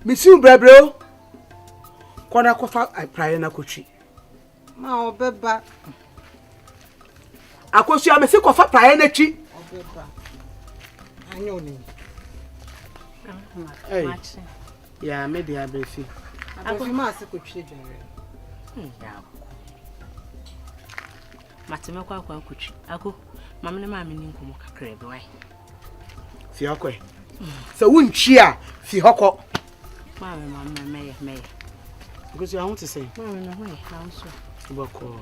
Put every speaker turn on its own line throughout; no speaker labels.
Missing Brebro. Kona kofa I pray na kochi.
Ma obeba.
Akosu ya mesi kofa pray na chi.
Obeba. Anyo ni.
Hey. Yeah, me dey abrefi.
Akofi ma se kochi dware.
Ya. Mateme kwa kochi. Ako mama ne mama ni nkomo kakra bi wai.
Fi hokwe. So wunchi a fi hokọ.
Mama me.
Because I want to say.
Mama no ho na so.
Bako.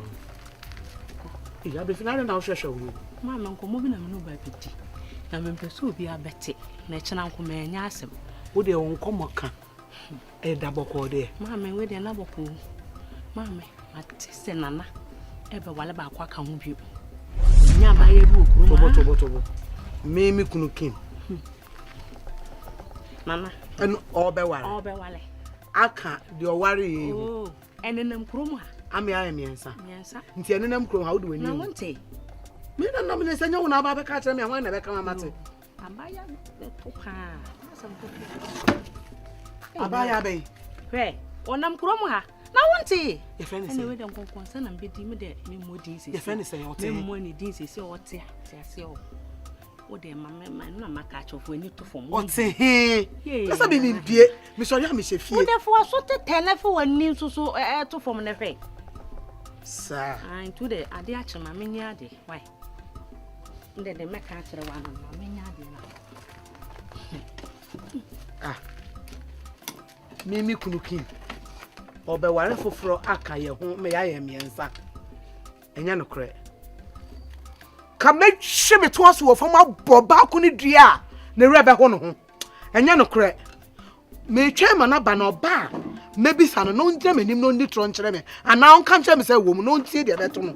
Ya be finale na hwehwe wo.
Mama nkomo bi na me no ba piti. Na me pese obi abete na chena nkomo enya asem.
Wo de won komo ka. E da bako de.
Mama we de na bako. Mama atese nana. Ebe wale ba akwa ka ho bi. Nya ba ye du okuru.
Tobo. Me kunu kim.
Nana.
En obewale. Aka de oware yi.
Oh, enenam krom ha.
Ame aye miensa.
Miensa.
Nti enenam krom ha wo de wani.
Na wonte.
Me na no me senya wona ba be ka kire me ho na be ka mate.
Abaya be to pa.
Abaya be.
Hwe, onam krom ha. Na wonte.
Ye friend say.
Anyway, dem konkon say na be di me de me modi say.
Ye friend say ote.
Me mo ni din say ote a. Say o. O de mama na maka chofo ani to fom.
Ote he. Kasa be ni bie. Me so ya me she fie.
O de fo so te tenefo wani so to fom na hwe.
Sir.
Ai to de ade a chema me nya ade. Why? Nde de meka kire wa na me nya ade na.
Ah. Mimi kunukin. Obeware foforo aka ye ho me ya ye miensa. Enya no kre. Ka me hwe me to aso wo fam aboba ko ni dua na YɛBɛHU no ho. Enya no kre. Me twa ma na ba na oba. Me bisa no no ntia manim no ndi tro nkyere me. Ana on kan kyere me say wo mu no ntie de beto no.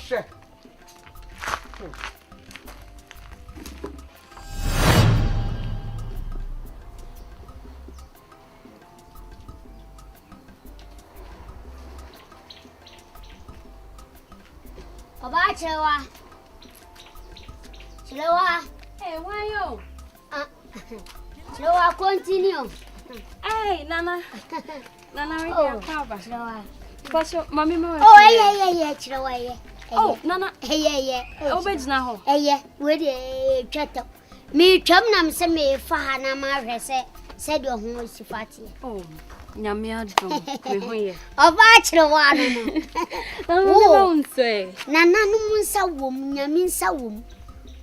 Hwe.
Baba Chilewa.
Hey, why you?
Chilewa, continue.
Hey, Nana. Nana, we
Oh,
can't cover.
Chilewa.
But mommy,
Oh, yeah, Chilewa, yeah.
Oh, Nana.
Yeah.
Oh, bed's now.
Yeah, with the chat up. Me chum nam se me fahana ma rese said your home is fatty.
Oh, Yamia drum. We
Baba Chilewa.
no won't say.
Nana no munsa wom, Yaminsa wom.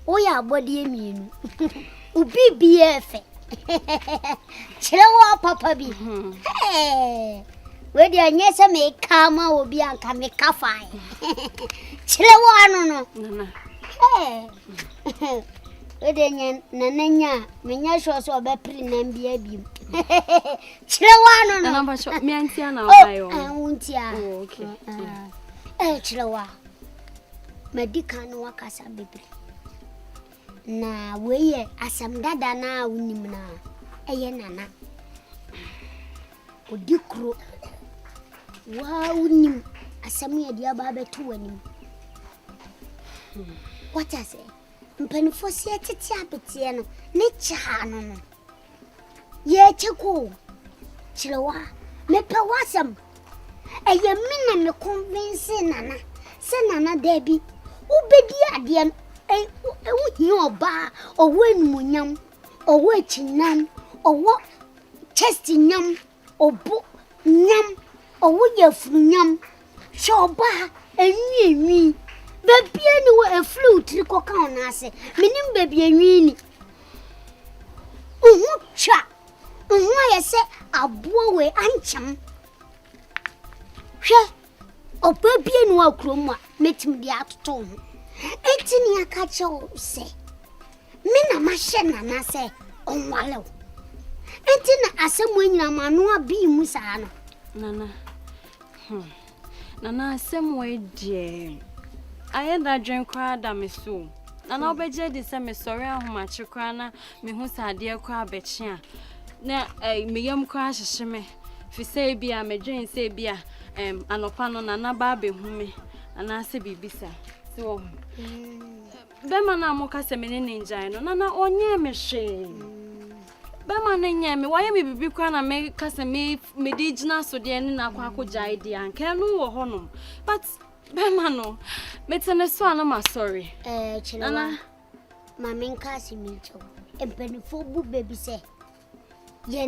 Oh, yeah, body mean. Ubi BF. Chilewa, Papa be. Hey. Where the anyesa me kama obi anka me kafai. Chilewa no.
Nana.
Hey. Where the nanya me nya sure so be pri na bia bim. Chilewa no.
Nana ba sho me antia na
Oh, untia.
Oh, okay.
Chilewa. Medika no wakasa bebre. Na weye asam dada na unim na. Eye nana. Odikro. Wa unim asam ye dia ba beto wanim. What I say? Mpanifo se tete abetie no ne cha no. Ye cheko. Chilewa. Me pe wasam. Eye me na me convince nana. Se nana debi. Ubedi ade hi oba owo enumunyam owo achinam owo chest nyam obo nyam owo yafunyam shoba enwi baby ni wo aflu tri koka ona ase minim baby enwi ni uhu cha uhu ayese abo we ancham hwe obaby ni wa kromwa metim dia atoto ho etini akache o se me na mahye nana se onwale o etina asemu nyina manu abi mu saa no
Nana. Nana asem we die. Ayeda dwen kwa da me so. Nana obeje di se me sori ahomache kwa na me hu sade kwa abeche a. Na me yam kwa hyehye me. Fi se bia me dwen se bia anopa no nana ba be hu me. Ana se bibisa. So Bema na mo kase me ne njai no nana onye me hwe. Bema na nya me waye me bibi kwa na me kasa me di gina so de ni na kwa akogya ide anka no wo honom but bema no me tene so ana ma sorry
Chilewa mama nka simincho empanifo bu baby say ye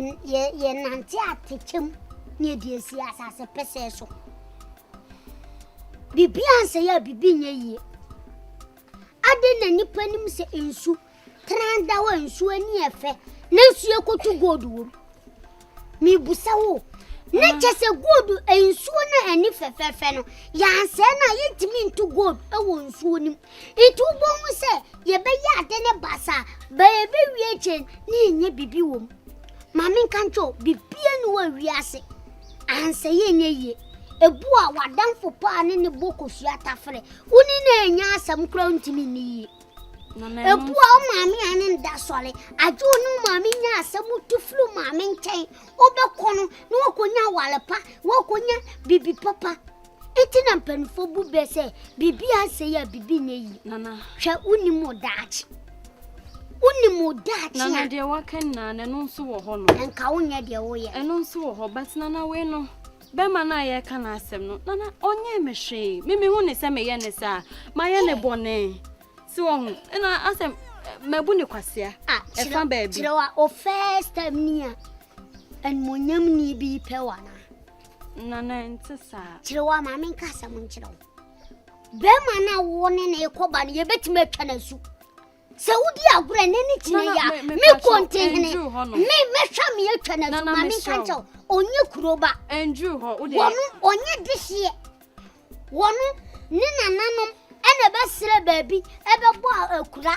nanti atechem ne die si asase pese so bibi anse ya bibi nya yie ade na nipa nim se ensu tranda wa ensu ani efe na ensu ekotu gold wo mi busa wo na chese gold ensu na ani fefefe no ya anse na yitimi ntu gold ewo ensu nim itu bo se ye be ya ade ne basa be wie chen ni nye bibi wo mama kancho bibi anu wa wiase anse ye nye ye ebu a wadanfo pa ne boko sua tafre uni na enya asam kra ntimi ni ebu a mama ane nda sole ajo no mama nya asam tuflu mama nchen obekono na wakonya walepa wakonya bibi papa etina mpanfo bu bese bibi ase ya bibi neyi
nana
hwe uni modachi
nana de wakan na no nso wo ho no
enka wonya de wo ye
eno nso wo ho but nana we no bema na ye kana asem no nana onye mehwe mimi hu ne se me ye ne sa ma ye ne bone si wo hu na asem mabu ne kwasea e fa ba bi
chirewa o first time nia en monyam ni bi pewana
nana ntisa
chirewa ma men ka asem nchirewa bema na wo ne na ekoba ne ye betime atwa na su Saudi agura neni chine ya me konte ne me hwa me atwa na su ma men ka ncho onye kuroba
enju ho wo de
onye dihie wonu ni nananom ene be sire baabi ebe bo akura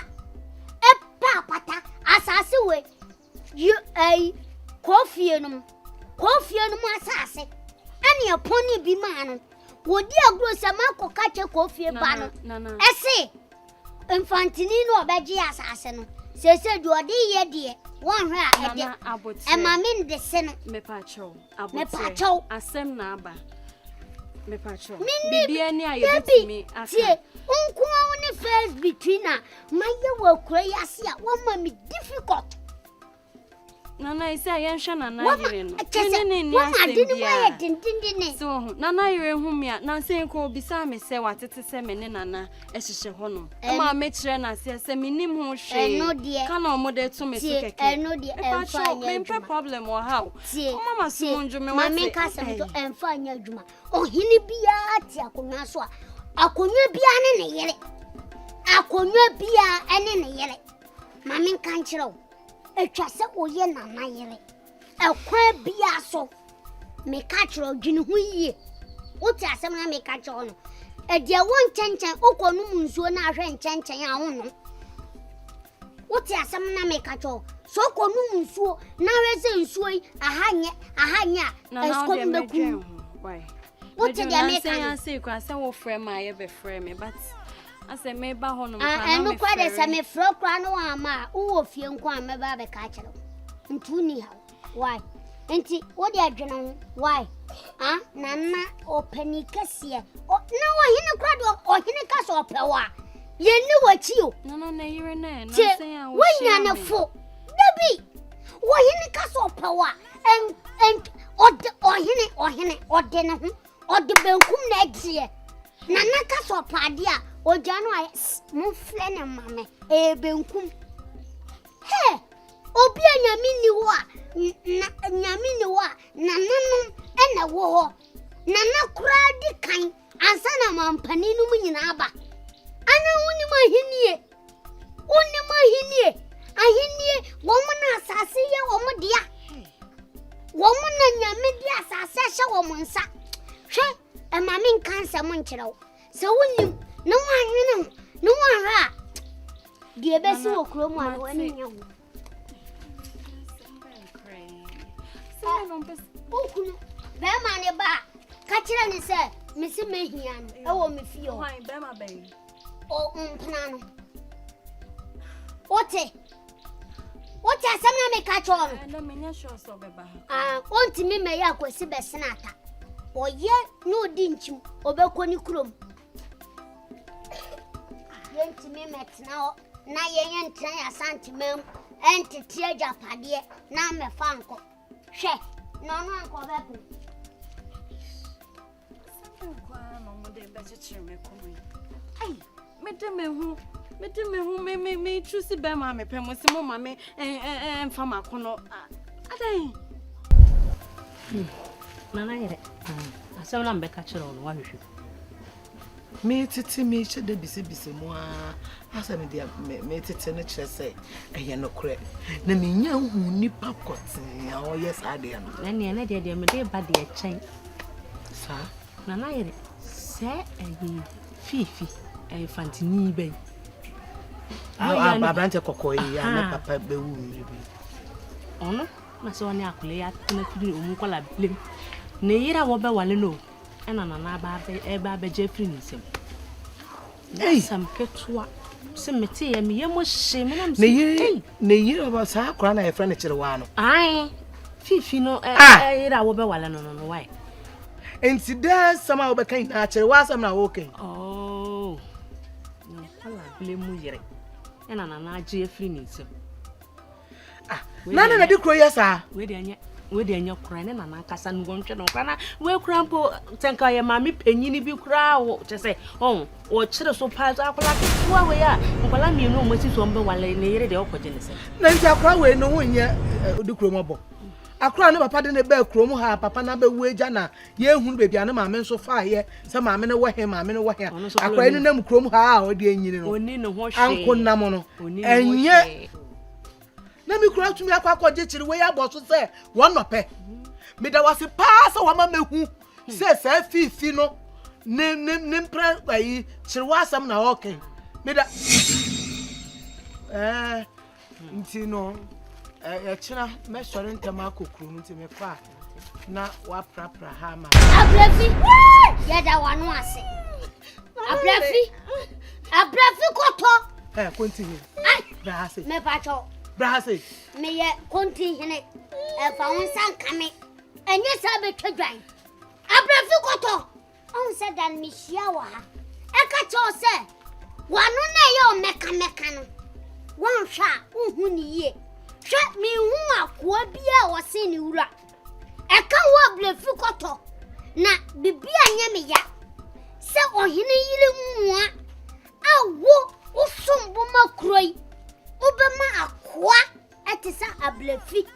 epa pata asase we you kofie num asase ene aponi bi ma no wodi aguro se makoka che kofie ba no ese infantini no obeji asase no sese do odi ye de won hwa ede e mame de se no
me pa cho asem na aba me pa cho bibi ani aye bitimi aka
tie unkuwa woni first between a maye wa kura yase a wo ma me difficult
nana isa ye hwa nana yire no
ni ni asem
so nana yire hu me na sen ko bisa me se watete se me ne nana ehihye ho no ma me kire na se me nim ho hwe kana omode to me so keke
no de emfa anya
problem or how mama so nju me
wate mama ka se to emfa anya adwuma ohini bia ti akonwa so akonwa bia ne yire akonwa bia ene ne yire mama kan kire etwase oye nana yire ekwa bia so me ka kire odwini hu yie oti asem na me ka kire no ede won chenchen okonu munsuo na ahwe chenchen a wono oti asem na me ka kire so okonu munsuo na hweze nsuo yi ahanya eskom beku
why
oti de me ka
say kwa say wo frame ma ye be frame but ase me ba ho no
eno kwa de se me fro kwa no ama wo fie nko ama ba be ka kire ntu ni ha why enti wo de adwena why nana opanika sie na wo hine kwa do o hine ka so opewa ye ni wachi o
na yire na say a wo
nya na fo dabi wo hine ka so opewa en o hine ode na hu ode benkum na adie nana ka so opade a ojano ay mu fle ne mame benkum he obi anyami ni wa nananum ena wo ho nana kura di kan ansa na mampani no mu nyina aba ana woni ahinie wo mu na asase ye wo mu dia wo mu na nyame dia asase hye wo mu nsa hwe e mame nkansa mu nkyerɛw se wonim no wanwene no wanra die besi wo kromu a wani nya wo okunu be ma ne ba ka kire ne se mesi mehia no e wo me fie o
be ma ben
o mpna no ote asem na me ka cho no
na me nya sure so be ba
onti me me ya kwesi be senata oye no di nchim obekoni krom yenti me metna na yen tran ya santimem entity Japade, na me fanko. She, no uncle Bepu.
Hey, me choose the Bema, me Pemusimo, mammy, and Fama Cono. Aday.
Nana, I saw them back at your own wife.
Me titi me should be more. I said, dear, me titi na say, I no correct. Na me young nipa cotton. Oh, yes, I did.
Nanny and I did a dear body a chain.
Sir,
Nana, say a fifi, a fantini bay.
I'm a branch of cocoa, and papa be wound.
Oh, no, my son, I play at the Umukola blim. Neira will be well, and an anaba Jeffrey Nissim.
Hey,
Some ketua, some material, me almost shame, and
the year of us, our crown, a furniture one.
Aye, fifi no, I will be well, and on the way.
And see, there's somehow became natural, was I'm now okay.
Oh, no, I blame you, and an Jeffrey Nissim.
None of the croyers are.
Wede enyo krane na nankasa ngwonhwe no kana we krampo tenka ye mami panyini bi kra wo tese on wo kire so pa akola tuwa we ya nkola mi no mo si so mbe wale ne yire de okoje ne se
na nti akra we no ho nya odikrom obo akra ne papa de ne ba krom ha papa na ba wu eja na ye hunu bebi ane maame nso fa ye se maame ne wo he maame ne wo he akra ni nam krom ha a odi enyini no
oni ne ho hwe
anko nam no enye na mi kura tumi akwa je we ya boso se won no pe me da wase pass wa ma mehu se fifi no ne mpra ayi chiri wasam na okay me da nti no ya chira me sori ntama kokuru nti me fa na wa prapra ha ma
Abrefi ya da wanu ase Abrefi koto
continue brahase
me pacho
brahase
me ye continue e fa won san kame enye sa be twadwan Abrefi koto on se dan mi hia wa ha e ka cho se wanu na ye o meka no wan hwa uhu ni ye hwa mi hu akoa bia wo se ni wura e ka wo Abrefi koto na bibia nya me ya se ohene yire mua awo usumbu makroi ubema akwa etisa Abrefi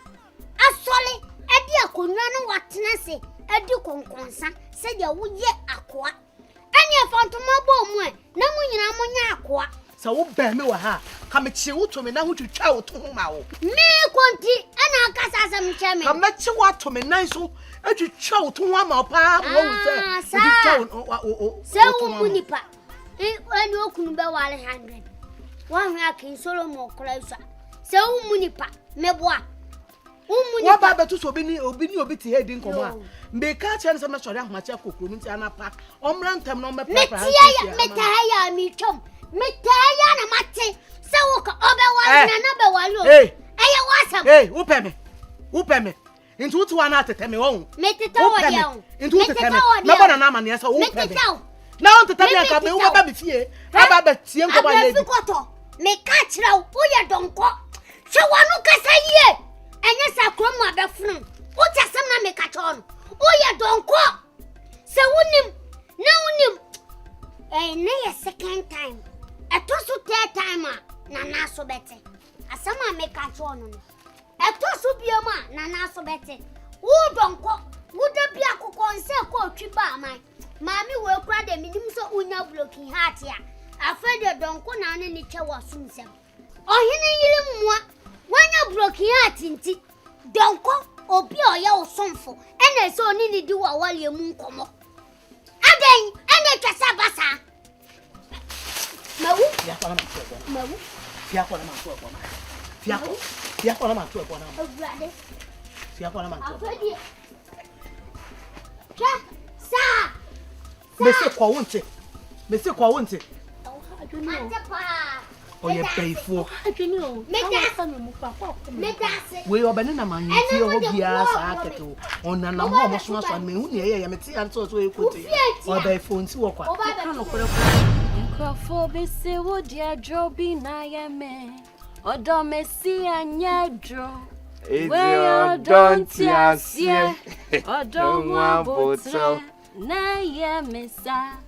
asole edi akonwa no watena se edi konkonsa se de wo ye akwa anya fantoma bo mu e na munyina munya akwa
sa wo ba me wa ha ka me chi wo to me na ho twitwa wo to ho ma wo
me konti ana akasa asam cheme
ka me chi wo to me nan so atwitwa wo to ho ma pa wo se twitwa wo
se wo munipa ani okunu be wale 100 wan ha kin Solomon Christ se wo munipa meboa
wa ba betu so obi ti heading komo a mbe ka che nse me sori ahmache kokoro nti anapa omra ntam no me prepare
metaya mi chom metaya na mate se wo ka obe wale na be wale o eye wasam wo peme nti wo ti wa na atete me won meteta wo dia won
nti wo tete me me bona na amane se wo peme na on tete me aka me wo ba be fie aba ba tie nko ba le
Abrefi koto me ka kira wo ye donko se wanu kasa yie enye sa kromu abefunu wo tasem na me ka chon wo ye donko se wunim na ye second time etosu third time na na so bete asama me ka chon no etosu bioma na na so bete wo donko wo da bia kokonse ko twi ba man mami we kura de minim so unya blocking heart ya afede donko na ne ni chewa sumsem ohene yire mmua wanya blocking heart nti donko obi oya osomfo ene so ni ni di wa wale mu nkomo aden ene twasa basa mawu
ya kwa na
mawu
fia kwa na ma to kwa na fia kwa na ma to kwa na
obrade
fia kwa na ma to
afede ka sa
me se kwa wonte
atepa
oye payfo
adwene o
Meda.
me mu fa kwa
medase
we obane na manti ho bia sa aketo ona na mo mo soma so me hu ne ye me ti an so ekote obeyfo nti wo kwa
oba be
no kore
Nkrofo be se wo dia jobi na ye me Odo mesi anyadro.
Where don't you see?
Odo wabotra. Na ye mesa.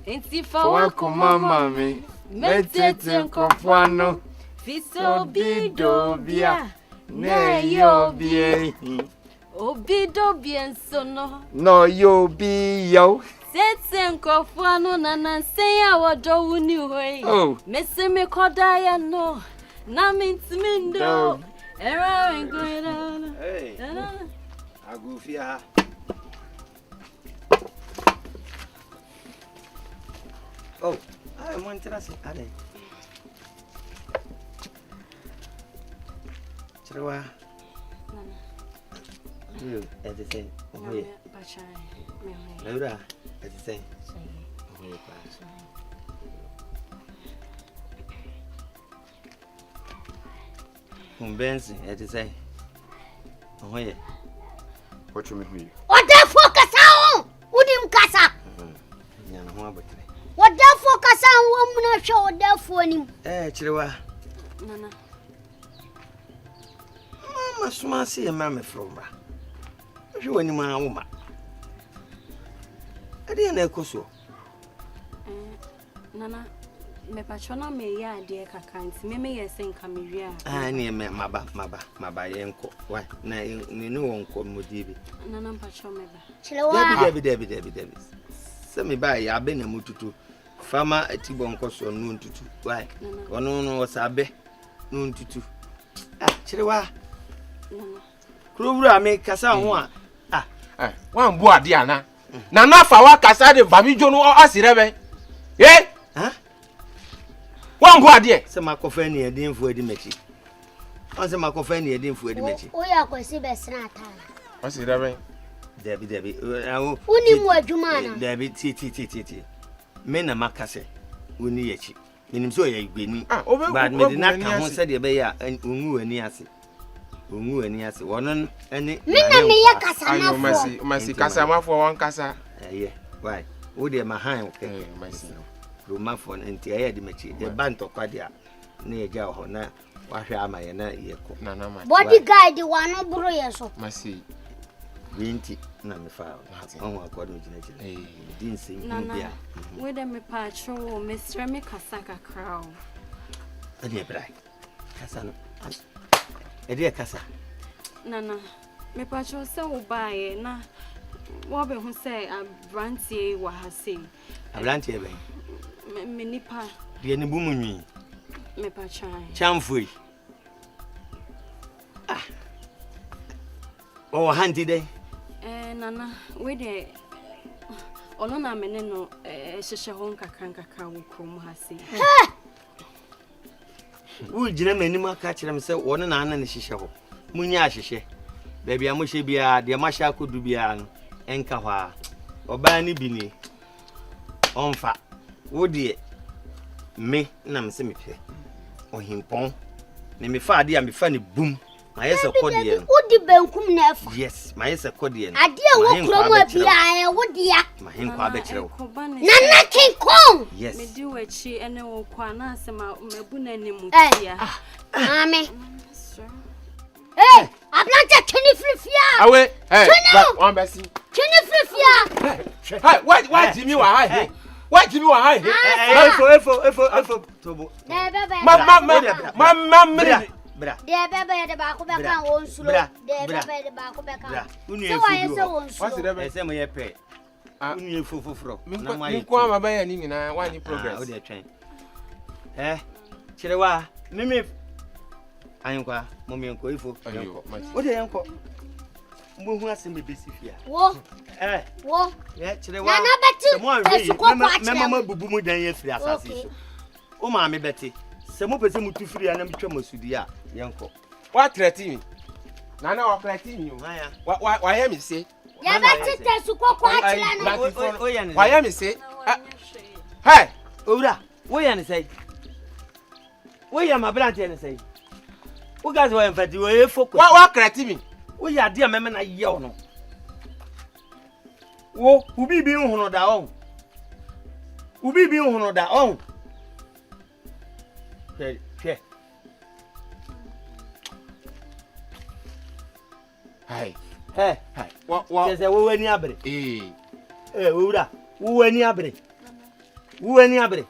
Enti fa
Mama me. Meditating Cofano.
Fiso bido bia.
Ne yo be.
Obido bien sono.
No yo be yo.
Setsen Cofano nana say our do uni way.
Oh.
Missy me kodaya no. Namint mindo. Era and going on.
Hey. Agufia. Oh, I want to say, Ade. Chirwa. You, as I say, oh, Laura, as I say, Benson, as I say, oh, yeah.
What you mean?
What the focus on? Udim Casa. What the focus on woman show the phone?
Chirwa.
Nana.
Mama, smart see a mammy from her. You any man, woman. I didn't echo so.
Nana, me patrona me ya dear kakanti. Me yes in Camiria.
I near me, maba, yanko. Why? Now, you know, uncle Modibi.
Nana patron me.
Debbie. Send me by, I've been a mututu. Farmer a Tibon cost on noon to 2. Why? Or no, was a be noon to 2. Chirwa. Crubra make Cassan.
One boy, Diana. Nana Fawa Casade, Vamijono or Asirebe. Eh?
Huh?
One boy, dear.
Some Macophenia didn't for the Mechi. On some Macophenia didn't for the Mechi.
We are going to see best not.
What's it, Debbie?
Debbie.
Uni mo Jumana.
Debbie, T. Men a Macase. Uni Yechi. In so ye been. But me did not come said the Bayer and Ungu and Yassi. Ungu and Yassi. One and
Mina Casana.
Mercy Casama for one casa.
Yeah. Why? Oh, dear, my hand. Okay, my son. Rumafon and Tia de Mechi. The band of Quadia. Near Jahona. Wash Ama and Yako.
Nana,
Body guide the one of Broyaso.
Mercy.
Winty, Nammy Fowl. Oh, according to nature. Didn't see
Nana, where me patron, Miss Remy Casaka crown.
A dear bride. Cassano. A dear Cassa.
Nana, me patron so by na. What who say a brandy wahasi.
A blanty,
Me nipa.
the any woman,
Me patron.
Chamfrey. Oh, handy day.
Nana, where the Olona meneno, Shishahon Kakanka will come hasi.
Would you name catch himself one and an and shisha? Munya shisha. Baby, I must be a dear Masha could do be an enkawa or Bani Bini. On fat. Would ye me, Nam Semipe or him pong? Name fa dear me funny boom. My yes, a cordian.
Would the Benkum Nef?
Yes, my yes, a cordian.
I dear what Cromwell, what dear?
My him quabetro.
Nana King Kong.
Yes,
Me do a chi and no quana sama mebuna ni
Eh.
mutia.
Mammy. Hey, I'm not a Kenny Frifia.
Away, hey, one Bessie.
Kenny Frifia.
Hey, why Jimmy were high? Why Jimmy were high? Mamma,
Bra.
Dear Baba, the back of the back on slow. Dear Baba, the back of the back. So I am so on
what's
slow.
it?
Say, pay. You for
Minquama by any in a one progress.
Train. Eh, Chirewa, Mimi. I am qua, Mommy and Coifo. What do you uncle? Who has me busy here?
Whoa,
Eh,
whoa.
yeah, Chirewa.
Mamma,
Bubu than your free assassin. Oh, Mammy Betty. Some of them to free and I'm Chomosudia, Yanko.
What threatening? Nana or threatening you? Why am I say?
Yeah, that's it. That's quite.
Why am I say? Hey,
Ura, what you say? What am I brand and say? Who guys were in fact you were focused?
What threatening?
We are dear men a yawn. Oh, who be being on their own? Who be being on their own?
Hai.
Hey.
Hai.
Say we wani abre.
Eh,
wura. Wo wani abre. Wo wani abre.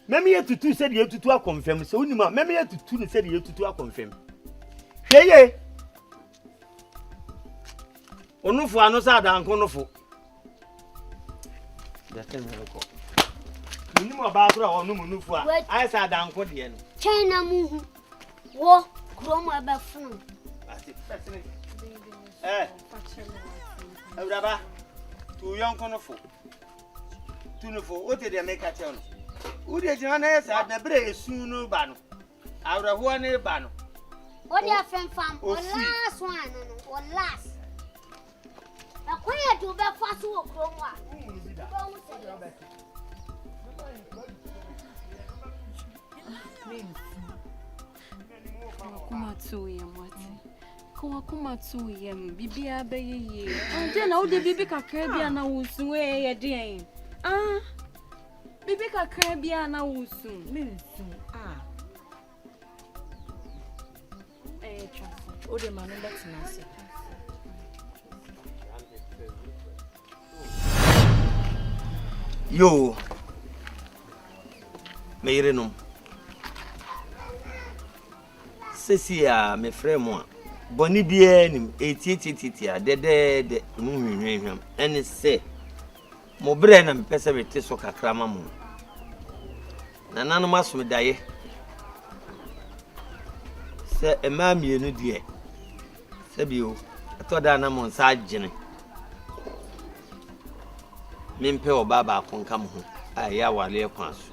Meme ye tutu said ye tutu a confirm. So unima meme ye tutu said ye tutu a confirm. Hweye. Onufo ano sa danko nofo. That's me ko. Unima ba kura onu munufo a. Ai sa danko de no.
China mu. Wo kromo YɛBɛHU.
Braba. Tu yonko nofo. Tu nofo. O te de make a tell. Who did you answer? The brave soon ba no. Awra ho ne ba no.
What your friend farm? Or last one, or last. A quiet to be fast to Cromwa.
Kuma tu yem bibia be ye. Anje na wo de bibi kakra bia na wusu ye den. Bibi kakra bia na wusu. Mensu.
O de manu betina se.
Yo. Meirenum. Sesia me frère moi. Boni bia nim etitititia de muhwehwehwam ene se mo bre na mpese bete so kakra mamu na nanu masom daye se emamie no die se bio to da na mo nsa agene mempe obaba akonka mo ho aya wale kwaso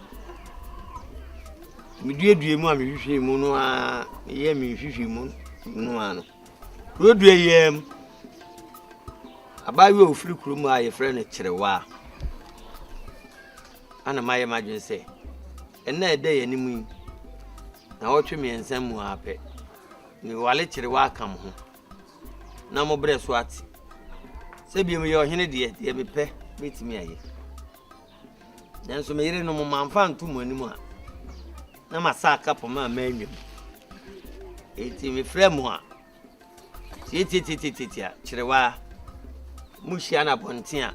mi duedue mu a mi hwehwe mu no a ye mi hwehwe mu no ano rodue yem abawe ofiri kurumu a ye frɛ no kyerewa ana maye madwen sɛ ɛna ɛda yɛ nimu na wɔtwe me nsɛm mu apɛ ni wale kyerewa aka mo ho na mo brɛ so ate sɛ bi me yɛ ɔhene de bepɛ betimi ayɛ nanso me yere no mo manfa nto mo animu a na masaka po ma manwem eti me frɛ mo a titi a kyerewa mushia na bonten a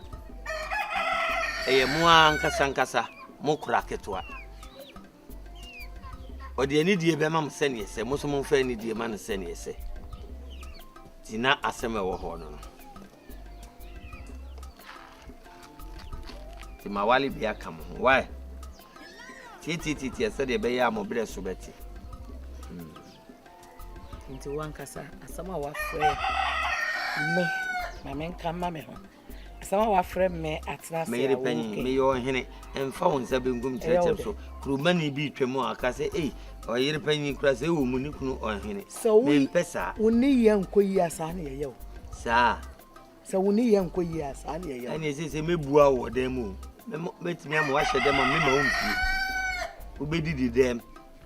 eye mo ankasa mo kura ketwa odi ani die be ma mo sene ese mo so mo fa ani die ma no sene ese tina asem wo ho no ti mawali bia kam ho why titi ese de be ya mo bre so beti
nti wankasa asama wa frɛ me ma menka ma me ho asama wa frɛ me atena se
me yere panyi me yo hene emfa won sa bengum kyerɛkyerɛ so kurumani bi twemu aka se o yere panyi kura se wo muni kunu o hene me mpesa
woni ye nkoyi asa na ye yo
sa
se woni ye nkoyi asa na ye yo
ani se mebua wo dem mu metimi am wa hyɛ dem me ma wonpie obedidi dem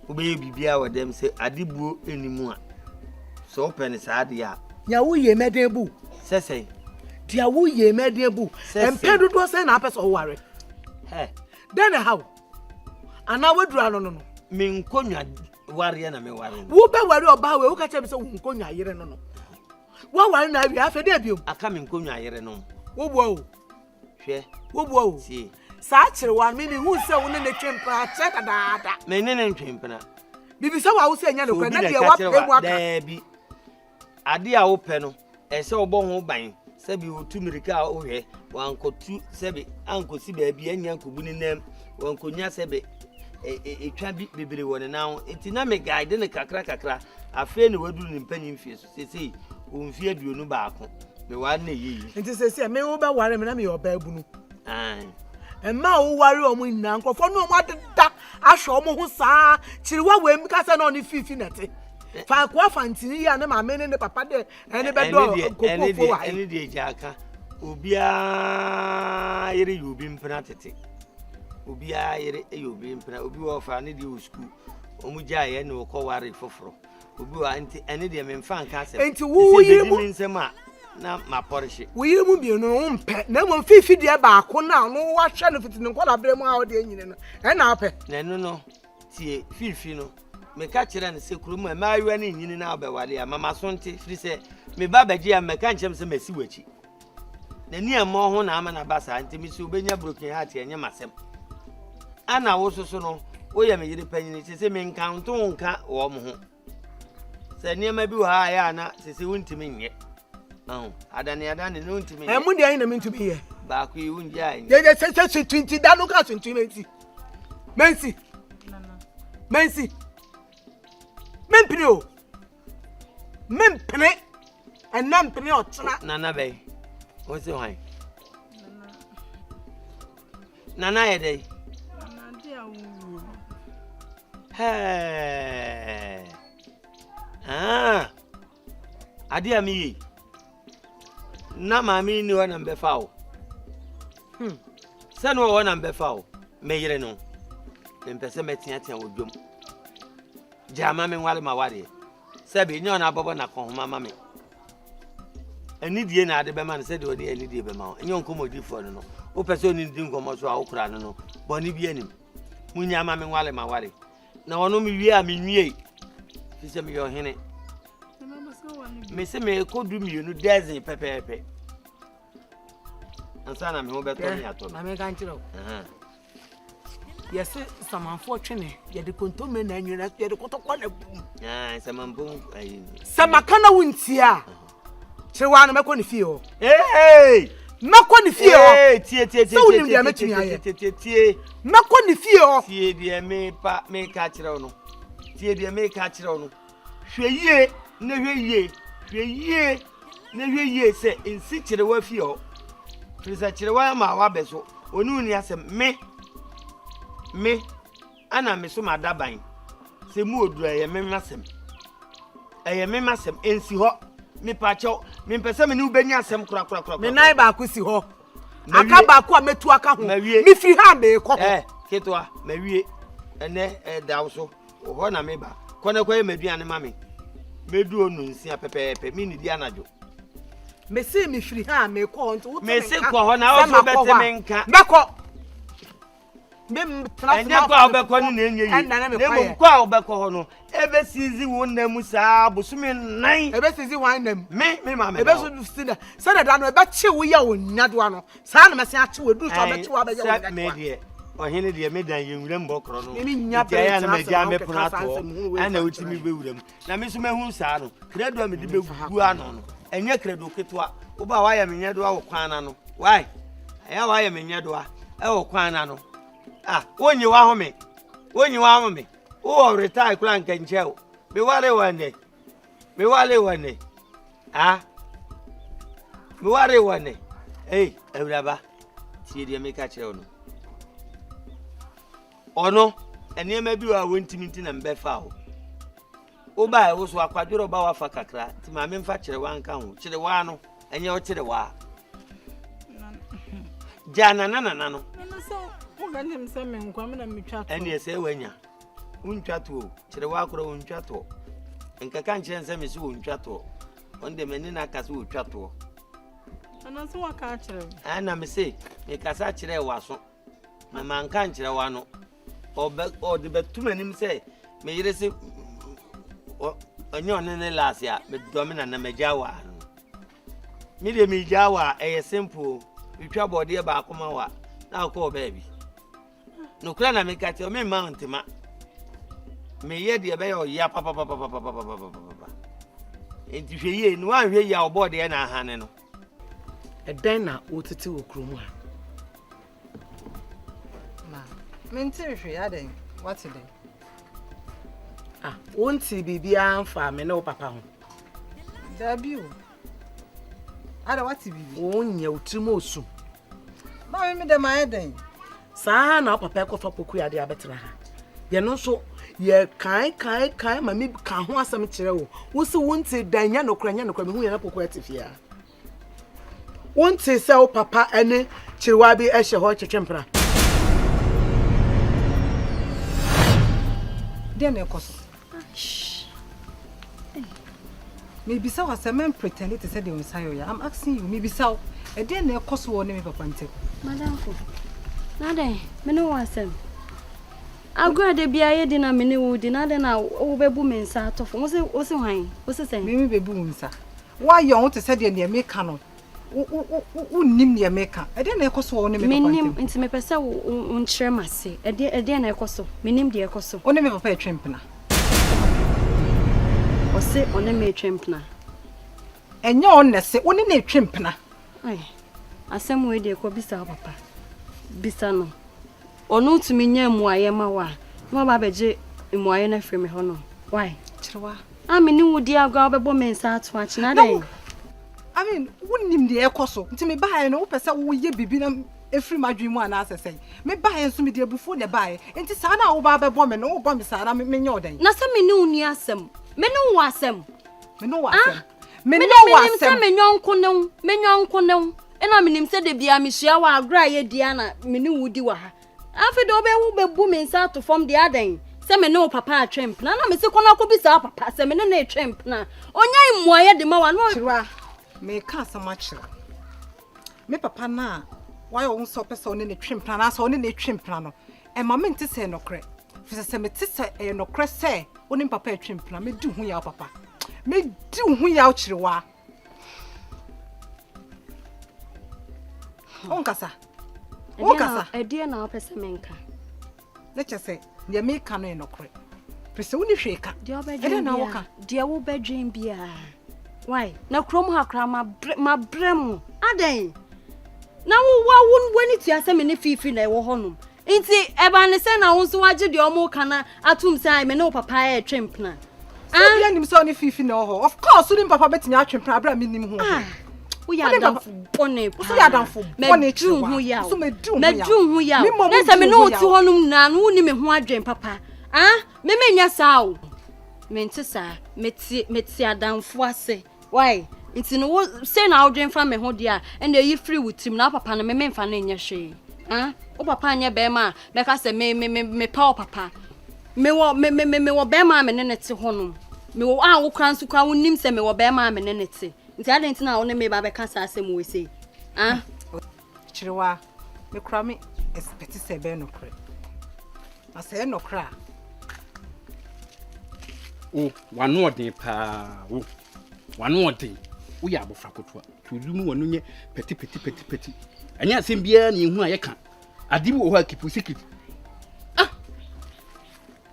obeye bibia wo dem se adibuo enimu a so open saade ya
ya wo ye medebu
sesei
dia wo ye medebu empedu do se na apese o ware then how ana wadura no
me nkonwa ware na me ware
wo be ware oba we wo ka che me se wo nkonwa yere no wo ware na wi afa de biom
aka me nkonwa yere no
wo bo o
hwe
wo bo o
si
sa kyerewa me ni hu se wo ne twempa che dadaada
me ne twempena
bibi se wa wo se nya no kwa na de wa pe mu aka
bi ade a wo pɛ no ɛsɛ obo ho ban sɛ bi otu mirika a wo hwɛ wankotu sɛ bi ankosi ba bi anya nkobu ne nam wankonya sɛ bi etwa bi bebere wɔ ne nan enti na me guide ne kakra afi ne waduru ne mpanyin fie so sesei o mfie aduonu baako me wa na yi
enti sesei me wo ba ware me na me yo ba abunu emma wo ware o mu nyina nkofo no mo adeda ahwe o mo ho saa kiriwa we mi ka sɛ na oni fifi nete fa kwa fantini ya na mama ne papa de ene be do kokofo wa
ene de jaka obia yere yobi mpena tete obia yere yobi mpena obi wo fa ne de school omuja ye ne ko ware foforo obi wa enti ene de me mfa nka asem
enti wo yire mu
nsem a na ma porishe
wo yire mu bi no mpe na mo fifi de baako na no wa hwe no fitini nkola bre mu a o de nyine no e na apɛ
na no tie fifi no me ka kire ne se kurum ma ayiwa ne nyini na obewale a mama so nte firi se me ba bagie a me ka nchem se masi wachi na ni amo ho na ama na basa nte mi se obenya broken heart enye masem ana wo so no wo ye me yire panyini se me nkanto nka wo mo ho se niema bi wo ha ya na se wuntimi nye adani no ntimi
e mu dia na me ntumi ye
ba ku yi unje ayi
ye se 20 da no ka 20 Mensi Mempini o. Mempini. Enam pini o tsena.
Nana bay. O se hwan. Nana ye dey.
Nana dia wu.
Hey. Ah. Adia mi. Na mami ni wana mbefa o. Sanu wana mbefa o. Meyire no. Mpese metia odwom. Jama me nwale maware. Sabi nyo na abobo na konhoma mame. Anidie na ade be man se de odi anidie be ma. Nyo nkomodi fo no. O pese oni ndi nkomo so a okura no no. Boni bi anim. Munya ma me nwale maware. Na wono me wie a me nwie. Fi se me yo hene. Me se me kodu mienu dozen pepepe. Ansa na me ho beto ni ato.
Na me kan kiro. Yes, some unfortunate. You the contour and you not get a cotton.
Ah, some boom.
Some Makana Wintia. Chewana Maconi feel.
Hey,
Maconi feel.
Tie,
Maconi feel.
Tie, dear, me catch it on. Tie, dear, me catch it on. Ye, never ye, say, in six the word feel. Research the way my wabeso, or noon, yes, me ana me so madaban se mu odura ye me masem ensi ho me pacho me pese me ni ubenya asem kura
me nai ba ko si ho aka ba ko metu aka ho me fi ha me ko
ketwa mawie ene dawso ho na me ba kone kwa meduane mame medu onu nsia pepepe me ni di anajo
me se me firi ha me ko nto
me se ko ho na o so bete me nka
beko
Enya kwa obekọ ni na enye yi. Na mo kwa obekọ ho no. Ebe sizi wo nam saa bosumi nan.
Ebe sizi wan nam.
Me ma me.
Ebe so sida. Sada da no ebe che wo ya wonyado ano. Saa na me se ache wo du so be che wo abeya wonyado.
Me die. Ohene die me dan yenwura mbokro no.
Me nya pe
ya na me ja me pona to. Ana utimi bewuram. Na me so me hu saa no. Kredo a me di begu ano no. Enye kredo ketwa. Wo ba wa ya me nyado a wo kwana no. Why? Aya wa ya me nyado a. E wo kwana no. Ah, wonyi wa home. O retire kula nkencheo. Me wale wane. Ah. Me wale wane. Hey, Ewraba. Tie de me ka kire ono. Ono, ene ma bi wa wontimi nti na mbefa o. O ba e wo so akwadworo ba wa fa kakra. Ti ma me mfa kire wa nka ho. Kire wa no, enye o kire wa. Jana na no.
Ganim se me nkwa me na metwa to.
Ene ese wanya. Untwa to. Kire wa akoro untwa to. Nka kan kire nse me si untwa to. Onde me ni na kase utwa to.
Ana so waka kire.
Ana me se me kasa kire wa so. Na man kan kire wa no. O de betum anim se me yire se onye onene lasia me domina na mejawa. Me de mejawa e simple. Utwa body ba akoma wa. Na ko baby. No kra na me kati o me mount ma. Me ye de be yo ya papa. Enti hwe ye no an hwe ya obo de na ahane no.
E den na otiti okromu ha.
Ma, menti hwe ya den. What den?
Ah, wonti bibia amfa me no papa ho.
Da bi o. Ada what bibi?
Wonya utrimo osu.
Ma me de ma den.
Saa na papa ekofa poku ya de abetena ha. Ye no so ye kai ma mi ka ho asem kire wo. Wo se wonti danya no kra me hu ye na poku etifia. Wonti se wo papa ene kirewa bi ehye ho twetwempra.
Den ekoso. Maybe so as a man pretended to say the Messiah. I'm asking you, maybe so. A den ekoso wo ne me papa nte.
Madam ko. Na dey, me no want sem. Agora de bia ye di na me ne wo di na de na wo bebu me nsa atofo. Wo se hwan? Wo se sen?
Me bebu nsa. Why you want to say the near me canon? Who nim near maker? I didn't echo so only me
nim into me pesa un share mase. E de na echo so. Me nim de echo so.
Only me papa trimpna.
O se only me trimpna.
Enye on say only na trimpna.
Ai. Asem we de ko bisa papa. Bisa no. Onu tumi nya muaye ma wa. No ba beje muaye na frame ho no. Why?
Chirwa.
Me ni wudi agwa obebo me nsa ato achi na den.
I mean, wouldn't the echo to me buy no person wo ye bibi na every my dream one as I say. Me buy and so me dear before the buy. And this sana over by bomb and no bomb sana me your day.
Na se me ni uni asem. Me no wasem.
Me no wasem.
Me no wasem. Me nyonko ne. Ena me nim se de bia me hia wa agra ye dia na me ni wudi wa ha. Afi do be wo bebu me nsa to form the aden. Se me no papa atwemp na me se kona ko bisa papa se me ne na atwemp na. Onya imuaye de ma wa no.
Chirwa. Me can't so much. Me papa na why on so person in the trim plan as on in the trim plan. And my ment say no cre. For me say no cre say on papa trim plan. Me do hu ya papa. Me do hu ya chirwa. On kasa. On kasa.
E dia na opese menka.
Let's just say the me can no cre. Pese uni hweka.
Dia obedwen bia. Dia wo bedwen bia. Why? Na krom ha kra ma brem. Aden. Na wo wani tu ase me ne fifi na e wo honum. Nti eba ne se na wo so wage de omo kana atum sai me no papa e twemp na.
Ah, ya nim so ne fifi na ho. Of course, uni papa betimi atwemp na bra me nim ho.
Ah. Wo ya danfo bone pa.
Wo ya danfo bone
chiwa. Hu ya.
So me du
hu ya. Na se me no tu honum na no ni me ho adwen papa. Ah, me nya sa o. Me nti sa meti adanfo ase. Why? It's no say na odwen fa me ho dia and dey free with him na papa na me mfa na nya hwe. Ah? O papa anya be ma me ka say me pa o papa. Me wo be ma me ne te ho no. Me wo wo kran su kwa wonim say me wo be ma me ne te. Nti ade nti na wo ne me ba be ka sa asem we say. Ah?
Chiriwa me kra me expect say be no kra. Na say no kra.
O wanu odin pa wo. Wanu odin. Wo ya abofra kotoa. Tudum wonu nye peti. Anya asem bia na ehu ayeka. Ade bi wo ho akipu secret. Ah.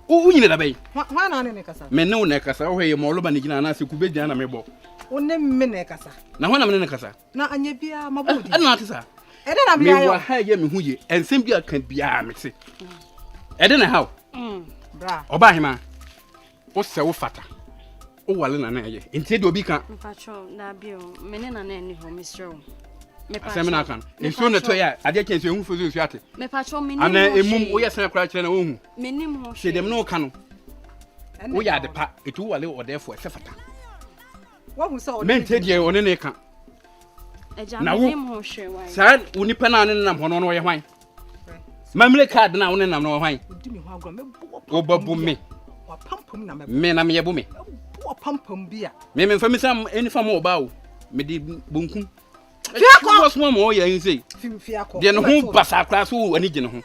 O nyine da bai.
Wa na ne kasa.
Me ne wo ne kasa wo he mo loba ne gina na se kube gina na mebo.
O ne me ne kasa.
Na ho na me ne kasa.
Na anya bia mabodi.
Na ate sa.
Ede na me
ayo.
ayo.
Me wa ha ye me hu ye. Ensem bia kan bia me se. Ede na how?
Bra.
Oba hima. Wo se wo fata. O wale na na ye. Enti de obi kan.
Mpacho na bio. Me ne na ni ho misro. Me pa.
Asem na kan. Enso na to ya. Ade ken se hu fo so ate.
Me pacho me ni.
Ana emum wo ye sen akra kire na wo hu.
Me nim ho.
Se dem no kan no. Wo ya de pa. Etu wale o therefore se fata.
Wo hu so o.
Mente de one ne kan.
Eja
Na
me nim ho hwe why.
Sa uni pa na ne nam ho no ye hwan. Mamle card na wo ne nam no hwan.
Di me ho agro me bo.
Wo babu me.
Wa pampam na me.
Me na me yebu me.
Bo pampam bia.
Me mfa me sam eni fa mo ba wo. Me di bonkum.
Fiako
wo so mo ye nse.
Fiako.
De no ho basa kra so ani gine ho.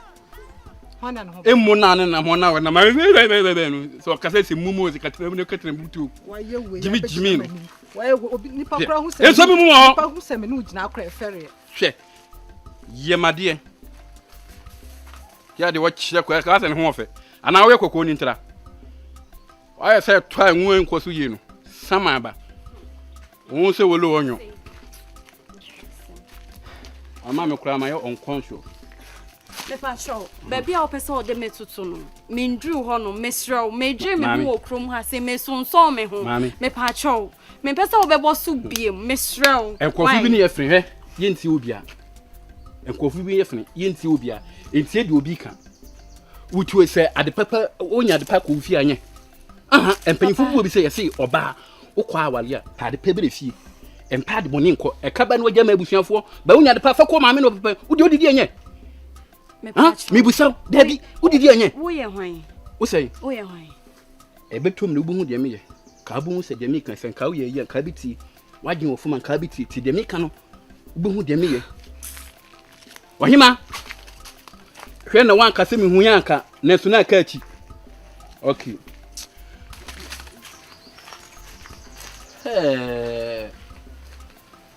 Hana no ho.
Emu na ne na mo na na ma no. So kasa se mumu se katram ne katram butu.
Wa ye we.
Jimi no.
Wa ye obi nipa kra hu se.
Enso mi mu ho.
Nipa hu se me no gina akra efere.
Hwe. Ye made. Ya de wo kire kwa ka se ne ho ofe. Ana wo ye kokko ni ntra. Wa ye se to anwu enkoso yi no. Sama ba. Won se wolo onyo. Ama me kura ma ye unconscious.
Me pacho. Baby a opese o de metutu no. Me ndru ho no, me srew, me dwe me ho okrom ha se me sonso me ho. Me pacho. Me pese o bebo so biem, me srew.
Enkofu bi ne ye firi he, ye nti obia. Enkofu bi ye firi, ye nti obia. Entie de obi kan. Wutu se ade papa onya ade pa ko fi anye. Aha, empanyifu bu obi se ye se oba, ukwa awale a, ta ade pa bere fie. Empa de boni nko, e kaba no agya ma abusuafo, ba onya ade pa fa ko ma me no papa, udi odidi anye.
Me pacho.
Me busaw, dabi, udidi anye.
Wo ye hwan?
Wo sei?
Wo ye hwan?
E betom no bu hu de me ye. Ka bu hu se de me kan sen ka wo ye ka bi ti. Wagin ofu man ka bi ti de me kan no. Bu hu de me ye. Wahima. hwe na wan kase me hu yanka na so na ka achi okay